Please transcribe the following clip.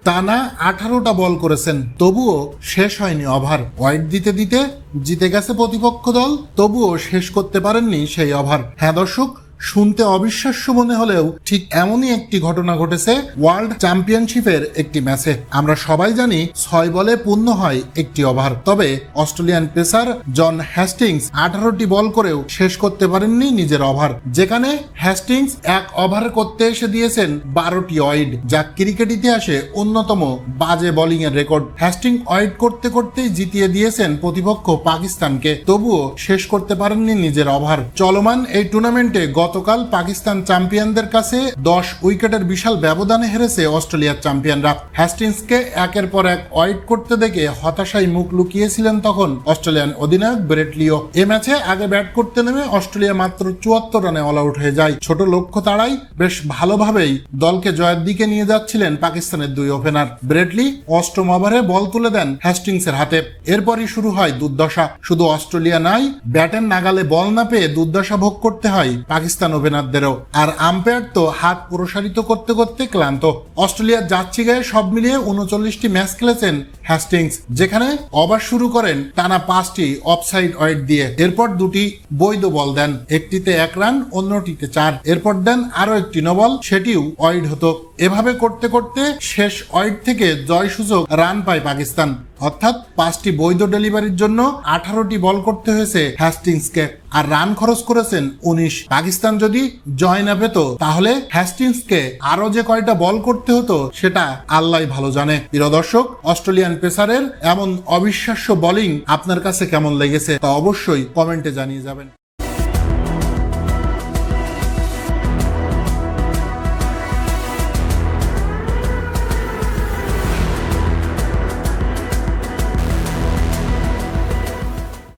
টানা 18টা বল করেছেন, তবুও শেষ হয়নি ওভার। ওয়াইড দিতে দিতে জিতে গেছে প্রতিপক্ষ দল, তবুও শেষ করতে পারেননি সেই ওভার। হ্যাঁ দর্শক, শুনতে অবিশ্বাস্য মনে হলেও ঠিক এমনই একটি ঘটনা ঘটেছে ওয়ার্ল্ড চ্যাম্পিয়নশিপের একটি ম্যাচে। আমরা সবাই জানি 6 বলে পূর্ণ হয় একটি ওভার, তবে অস্ট্রেলিয়ান পেসার জন হ্যাস্টিংস 18টি বল করেও শেষ করতে পারেননি নিজের ওভার, যেখানে হ্যাস্টিংস এক ওভার করতে এসে দিয়েছেন 12টি ওয়াইড, যা ক্রিকেট ইতিহাসে অন্যতম বাজে বোলিং এর রেকর্ড। হ্যাস্টিংস ওয়াইড করতে করতেই জিতিয়ে দিয়েছেন প্রতিপক্ষ পাকিস্তানকে, তবুও শেষ করতে পারেননি নিজের ওভার। চলমান এই টুর্নামেন্টে গতকাল পাকিস্তান চ্যাম্পিয়নদের কাছে 10 উইকেটের বিশাল ব্যবধানে হেরেছে অস্ট্রেলিয়ার চ্যাম্পিয়নরা। হ্যাস্টিংসকে একের পর এক ওয়াইড করতে দেখে হতাশায় মুখ লুকিয়েছিলেন তখন অস্ট্রেলিয়ান অধিনায়ক ব্রেট লিও। এ ম্যাচে আগে ব্যাট করতে নেমে অস্ট্রেলিয়া মাত্র 74 রানে অল আউট হয়ে যায়। ছোট লক্ষ্য তাড়াই বেশ ভালোভাবেই দলকে জয়ের দিকে নিয়ে যাচ্ছিলেন পাকিস্তানের দুই ওপেনার। ব্রেটলি 8ম ওভারে বল তুলে দেন হ্যাস্টিংসের হাতে। এরপরই শুরু হয় দুর্দশা। শুধু অস্ট্রেলিয়া নয়, ব্যাটের নাগালে বল না পেয়ে দুর্দশা ভোগ করতে হয় পাকিস্তান ওপেনারদেরও। আর আম্পায়ার তো হাত প্রসারিত করতে করতে ক্লান্ত। অস্ট্রেলিয়ার যাচ্ছি গায়ে সব মিলিয়ে 39টি ম্যাচ খেলেছেন হ্যাস্টিংস, যেখানে ওভার শুরু করেন টানা 5টি অফসাইড ওয়াইড দিয়ে। এরপর 2টি বৈধ বল দেন, একটিতে 1 রান, অন্যটিতে 4। এরপর দেন আরো একটি নো বল, সেটিও ওয়াইড হতো। এভাবে করতে করতে শেষ ওয়াইড থেকে জয় সূচক রান পায় পাকিস্তান, অর্থাৎ 5টি বৈধ ডেলিভারির জন্য 18টি বল করতে হয়েছে হ্যাস্টিংসকে, আর রান খরচ করেছেন 19। পাকিস্তান যদি জয় না পেত, তাহলে হ্যাস্টিংসকে আরো যে কয়টা বল করতে হতো সেটা আল্লাহ ভালো জানে। প্রিয় দর্শক, অস্ট্রেলিয়ান পেসারের এমন অবিশ্বাস্য বোলিং আপনার কাছে কেমন লেগেছে তা অবশ্যই কমেন্টে জানিয়ে যাবেন।